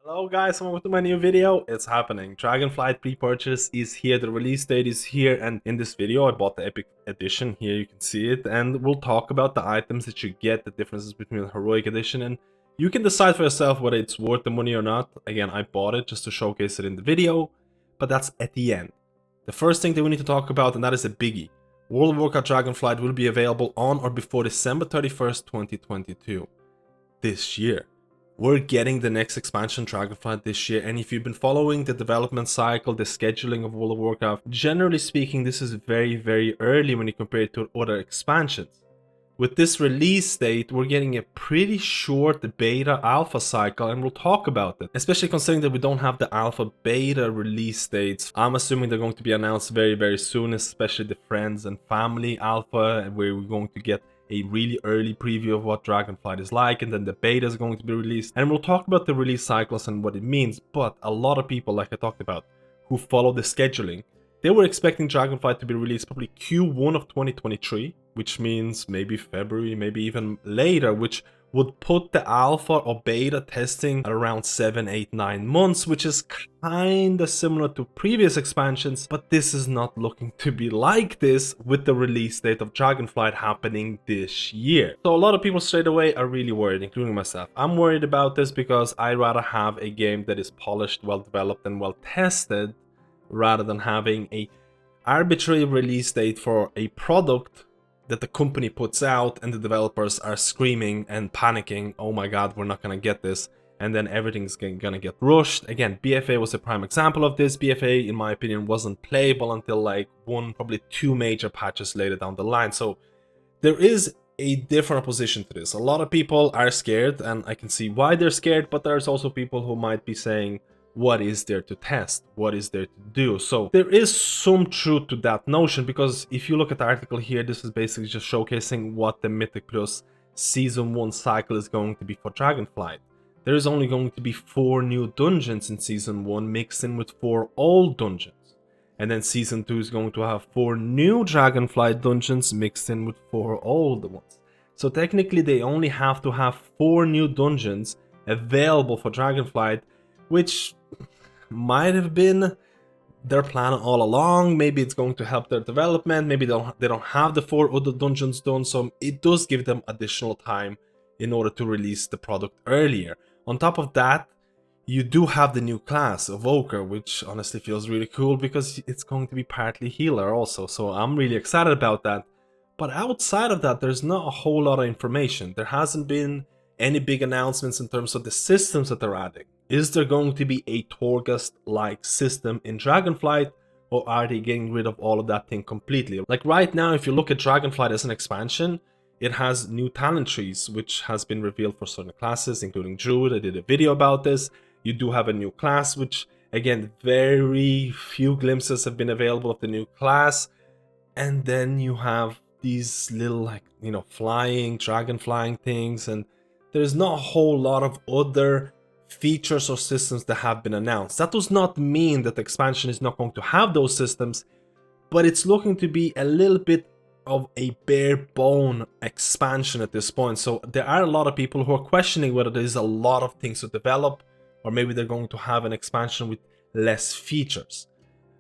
Hello guys, welcome to my new video. It's happening. Dragonflight pre-purchase is here, the release date is here, and in this video I bought the Epic Edition. Here you can see it, and we'll talk about the items that you get, the differences between the Heroic Edition, and you can decide for yourself whether it's worth the money or not. Again, I bought it just to showcase it in the video, but that's at the end. The first thing that we need to talk about, and that is a biggie. World of Warcraft Dragonflight will be available on or before December 31st, 2022. This year. We're getting the next expansion Dragonflight this year, and if you've been following the development cycle, the scheduling of World of Warcraft, generally speaking, this is very early when you compare it to other expansions. With this release date, we're getting a pretty short beta alpha cycle, and we'll talk about it. Especially considering that we don't have the alpha beta release dates. I'm assuming they're going to be announced very soon, especially the friends and family alpha, where we're going to get a really early preview of what Dragonflight is like, and then the beta is going to be released, and we'll talk about the release cycles and what it means. But a lot of people, like I talked about, who follow the scheduling, they were expecting Dragonflight to be released probably Q1 of 2023, which means maybe February, maybe even later, which would put the alpha or beta testing at around 7, 8, 9 months, which is kinda similar to previous expansions, but this is not looking to be like this with the release date of Dragonflight happening this year. So a lot of people straight away are really worried, including myself. I'm worried about this because I'd rather have a game that is polished, well developed, and well tested, rather than having a arbitrary release date for a product that the company puts out and the developers are screaming and panicking, oh my god, we're not gonna get this, and then everything's gonna get rushed. Again, BFA was a prime example of this. BFA, in my opinion, wasn't playable until like probably two major patches later down the line. So there is a different opposition to this. A lot of people are scared, and I can see why they're scared, but there's also people who might be saying, what is there to test? What is there to do? So there is some truth to that notion, because if you look at the article here, this is basically just showcasing what the Mythic Plus Season 1 cycle is going to be for Dragonflight. There is only going to be 4 new dungeons in Season 1 mixed in with 4 old dungeons. And then Season 2 is going to have 4 new Dragonflight dungeons mixed in with 4 old ones. So technically they only have to have 4 new dungeons available for Dragonflight, which might have been their plan all along. Maybe it's going to help their development. Maybe they don't have the 4 other dungeons done, so it does give them additional time in order to release the product earlier. On top of that, you do have the new class, Evoker, which honestly feels really cool because it's going to be partly healer also, so I'm really excited about that. But outside of that, there's not a whole lot of information. There hasn't been any big announcements in terms of the systems that they're adding. Is there going to be a Torghast-like system in Dragonflight, or are they getting rid of all of that thing completely? Like right now, if you look at Dragonflight as an expansion, it has new talent trees, which has been revealed for certain classes, including Druid. I did a video about this. You do have a new class, which again, very few glimpses have been available of the new class. And then you have these little, like, you know, flying, dragon flying things, and there's not a whole lot of other features or systems that have been announced. That does not mean that the expansion is not going to have those systems, but it's looking to be a little bit of a bare bone expansion at this point. So there are a lot of people who are questioning whether there's a lot of things to develop, or maybe they're going to have an expansion with less features.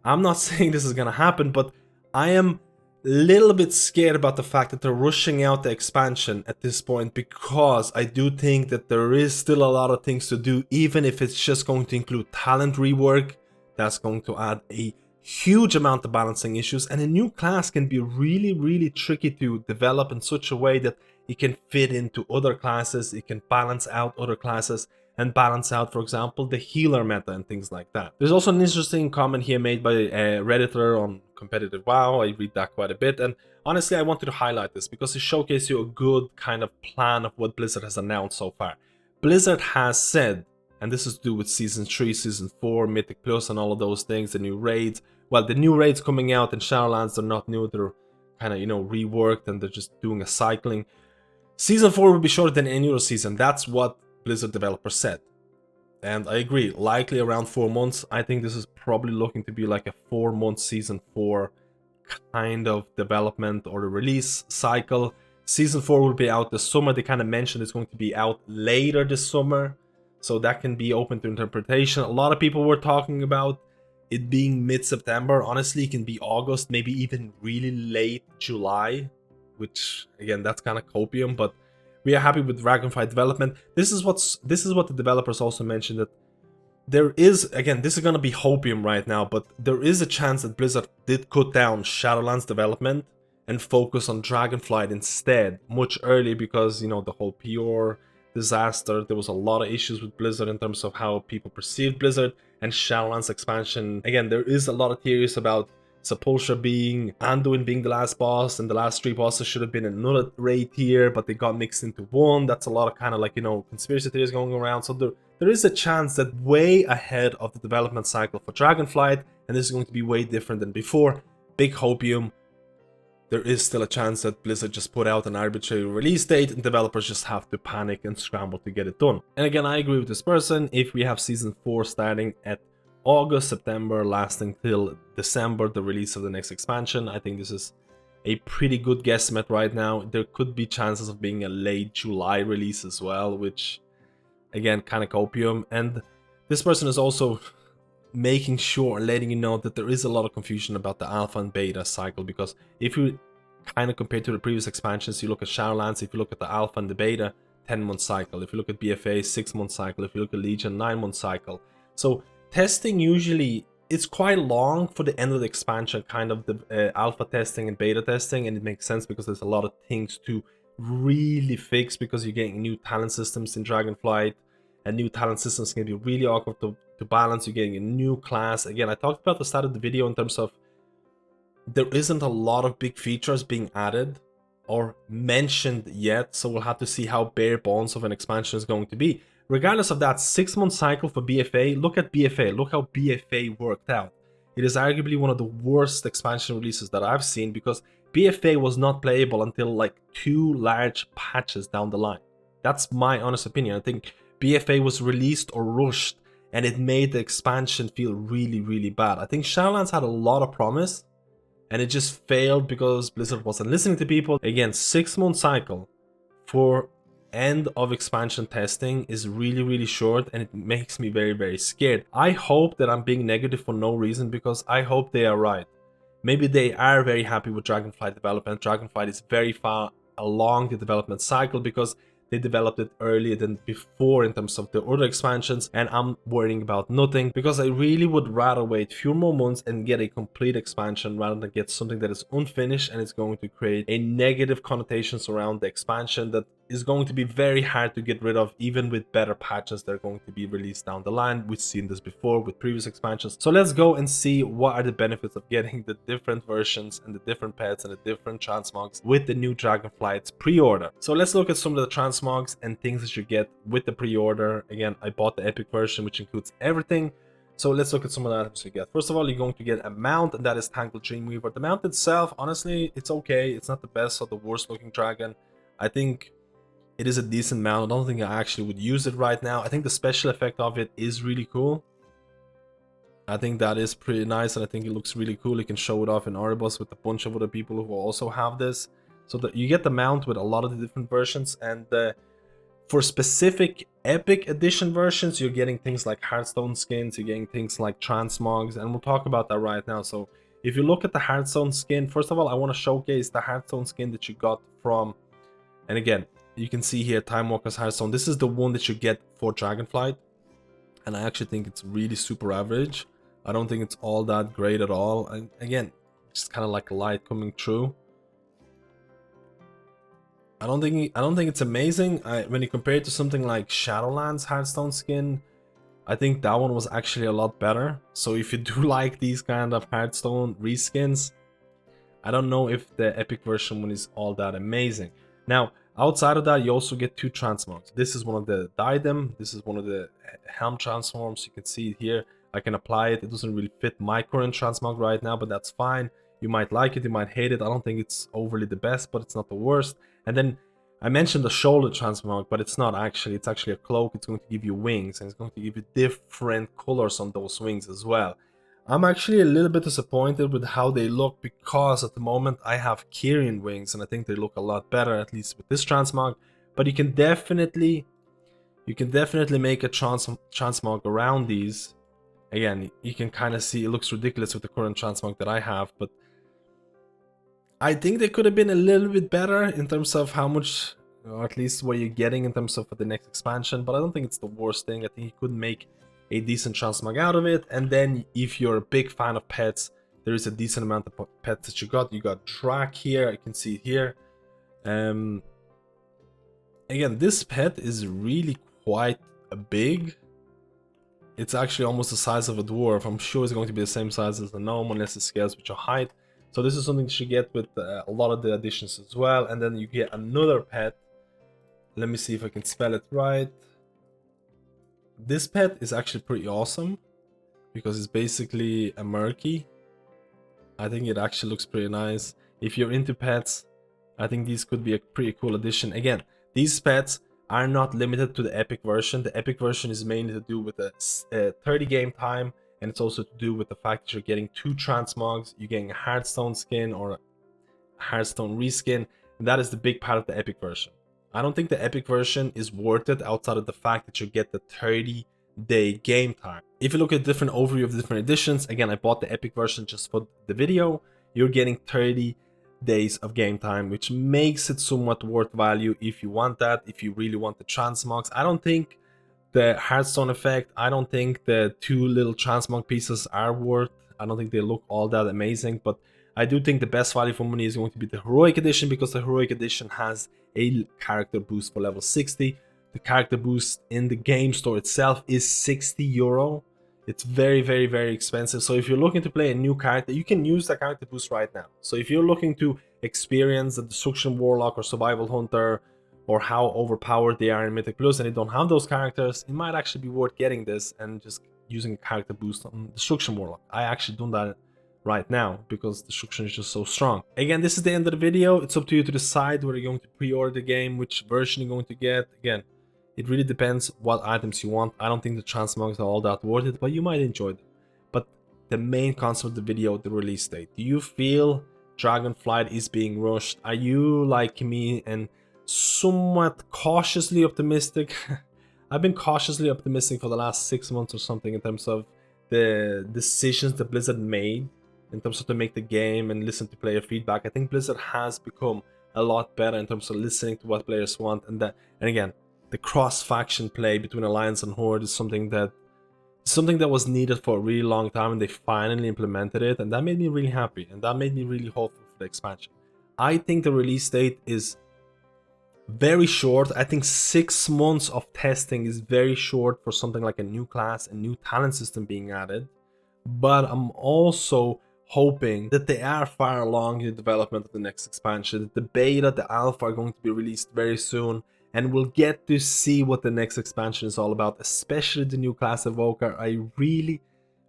I'm not saying this is going to happen, but I am little bit scared about the fact that they're rushing out the expansion at this point, because I do think that there is still a lot of things to do, even if it's just going to include talent rework. That's going to add a huge amount of balancing issues, and a new class can be really tricky to develop in such a way that it can fit into other classes, it can balance out other classes, and balance out, for example, the healer meta and things like that. There's also an interesting comment here made by a Redditor on competitive WoW. I read that quite a bit, and honestly I wanted to highlight this because it showcases you a good kind of plan of what Blizzard has announced so far. Blizzard has said, and this is to do with Season 3, Season 4, Mythic Plus and all of those things, the new raids. Well, the new raids coming out in Shadowlands, they're not new, they're kind of, you know, reworked, and they're just doing a cycling. Season 4 will be shorter than any other season. That's what Blizzard developers said. And I agree, likely around 4 months. I think this is probably looking to be like a 4-month Season 4 kind of development or a release cycle. Season 4 will be out this summer. They kind of mentioned it's going to be out later this summer. so that can be open to interpretation. A lot of people were talking about it being mid-September. Honestly, it can be August, maybe even really late July, which again, that's kind of copium, but we are happy with Dragonflight development. This is what the developers also mentioned, that there is, again, this is going to be hopium right now, but there is a chance that Blizzard did cut down Shadowlands development and focus on Dragonflight instead much earlier, because, you know, the whole Preorder disaster, there was a lot of issues with Blizzard in terms of how people perceived Blizzard, and Shadowlands expansion. Again, there is a lot of theories about Sepulchre being, Anduin being the last boss, and the last 3 bosses should have been another raid tier, but they got mixed into one. That's a lot of kind of like, you know, conspiracy theories going around. So there is a chance that way ahead of the development cycle for Dragonflight, and this is going to be way different than before, big hopium, there is still a chance that Blizzard just put out an arbitrary release date and developers just have to panic and scramble to get it done. And again, I agree with this person. If we have Season 4 starting at August, September, lasting till December, the release of the next expansion, I think this is a pretty good guesstimate right now. There could be chances of being a late July release as well, which, again, kind of copium. And this person is also making sure, letting you know that there is a lot of confusion about the alpha and beta cycle, because if you kind of compare to the previous expansions, you look at Shadowlands, if you look at the alpha and the beta, 10-month cycle. If you look at BFA, 6-month cycle. If you look at Legion, 9-month cycle. So testing usually, it's quite long for the end of the expansion, kind of the alpha testing and beta testing, and it makes sense because there's a lot of things to really fix, because you're getting new talent systems in Dragonflight, and new talent systems can be really awkward to balance. You're getting a new class. Again, I talked about the start of the video in terms of there isn't a lot of big features being added or mentioned yet, so we'll have to see how bare bones of an expansion is going to be. Regardless of that 6-month cycle for BFA, look at BFA. Look how BFA worked out. It is arguably one of the worst expansion releases that I've seen, because BFA was not playable until like 2 large patches down the line. That's my honest opinion. I think BFA was released or rushed, and it made the expansion feel really, really bad. I think Shadowlands had a lot of promise, and it just failed because Blizzard wasn't listening to people. Again, 6-month cycle for end of expansion testing is really, really short, and it makes me very, very scared. I hope that I'm being negative for no reason, because I hope they are right. Maybe they are very happy with Dragonflight development. Dragonflight is very far along the development cycle because they developed it earlier than before in terms of the other expansions, and I'm worrying about nothing, because I really would rather wait a few more months and get a complete expansion rather than get something that is unfinished and it's going to create a negative connotations around the expansion that is going to be very hard to get rid of, even with better patches that are going to be released down the line. We've seen this before with previous expansions. So let's go and see what are the benefits of getting the different versions and the different pets and the different transmogs with the new Dragonflight's pre-order. So let's look at some of the transmogs and things that you get with the pre-order. Again, I bought the epic version, which includes everything. So let's look at some of the items you get. First of all, you're going to get a mount, and that is Tangled Dreamweaver. The mount itself, honestly, it's okay. It's not the best or the worst looking dragon. I think it is a decent mount. I don't think I actually would use it right now. I think the special effect of it is really cool. I think that is pretty nice, and I think it looks really cool. You can show it off in Erebus with a bunch of other people who also have this. So that you get the mount with a lot of the different versions, and for specific epic edition versions, you're getting things like Hearthstone skins, you're getting things like transmogs, and we'll talk about that right now. So if you look at the Hearthstone skin, first of all, I want to showcase the Hearthstone skin that you got from, and again, you can see here, Time Walker's Hearthstone. This is the one that you get for Dragonflight, and I actually think it's really super average. I don't think it's all that great at all. And again, just kind of like light coming through. I don't think it's amazing. When you compare it to something like Shadowlands Hearthstone skin, I think that one was actually a lot better. So if you do like these kind of Hearthstone reskins, I don't know if the epic version one is all that amazing. Now, outside of that, you also get 2 transmogs. This is one of the diadem. This is one of the helm transforms. You can see it here. I can apply it. It doesn't really fit my current transmog right now, but that's fine. You might like it, you might hate it. I don't think it's overly the best, but it's not the worst. And then I mentioned the shoulder transmog, but it's not actually. It's actually a cloak. It's going to give you wings, and it's going to give you different colors on those wings as well. I'm actually a little bit disappointed with how they look, because at the moment I have Kyrian wings, and I think they look a lot better, at least with this transmog. But you can definitely You can definitely make a transmog around these. Again, you can kind of see it looks ridiculous with the current transmog that I have, but I think they could have been a little bit better in terms of how much, or at least what you're getting in terms of the next expansion, but I don't think it's the worst thing. I think you could make a decent transmog out of it, and then if you're a big fan of pets, there is a decent amount of pets that you got. You got Drak here, I can see it here. Again, this pet is really quite big. It's actually almost the size of a dwarf. I'm sure it's going to be the same size as a gnome unless it scales with your height. So this is something that you get with a lot of the additions as well. And then you get another pet. Let me see if I can spell it right. This pet is actually pretty awesome because it's basically a murky. I think it actually looks pretty nice. If you're into pets, I think these could be a pretty cool addition. Again, these pets are not limited to the epic version. The epic version is mainly to do with a 30 game time, and it's also to do with the fact that you're getting 2 transmogs, you're getting a hearthstone skin or a hearthstone reskin, and that is the big part of the epic version. I don't think the epic version is worth it outside of the fact that you get the 30-day game time. If you look at different overview of the different editions, again, I bought the epic version just for the video, you're getting 30 days of game time, which makes it somewhat worth value if you want that, if you really want the transmogs. I don't think the Hearthstone effect, I don't think the 2 little transmog pieces are worth. I don't think they look all that amazing, but I do think the best value for money is going to be the Heroic Edition, because the Heroic Edition has a character boost for level 60. The character boost in the game store itself is 60 euro. It's very, very, very expensive. So if you're looking to play a new character, you can use the character boost right now. So if you're looking to experience the Destruction Warlock or Survival Hunter, or how overpowered they are in Mythic Plus, and they don't have those characters, it might actually be worth getting this and just using a character boost on Destruction Warlock. I actually do that right now because Destruction is just so strong. Again, this is the end of the video. It's up to you to decide whether you're going to pre-order the game, which version you're going to get. Again, it really depends what items you want. I don't think the transmogs are all that worth it, but you might enjoy them. But the main concept of the video, the release date. Do you feel Dragonflight is being rushed? Are you like me and somewhat cautiously optimistic? I've been cautiously optimistic for the last 6 months or something in terms of the decisions that Blizzard made in terms of to make the game and listen to player feedback. I think Blizzard has become a lot better in terms of listening to what players want, and again, the cross-faction play between Alliance and Horde is something that was needed for a really long time, and they finally implemented it, and that made me really happy, and that made me really hopeful for the expansion. I think the release date is very short. I think 6 months of testing is very short for something like a new class, a new talent system being added, but I'm also hoping that they are far along in the development of the next expansion, that the beta, the alpha are going to be released very soon, and we'll get to see what the next expansion is all about, especially the new class Evoker. I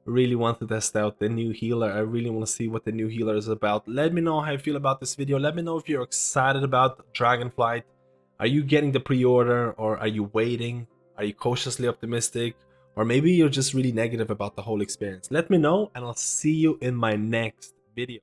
really want to test out the new healer. I really want to see what the new healer is about. Let me know how you feel about this video. Let me know if you're excited about Dragonflight. Are you getting the pre-order, or are you waiting? Are you cautiously optimistic? Or maybe you're just really negative about the whole experience. Let me know, and I'll see you in my next video.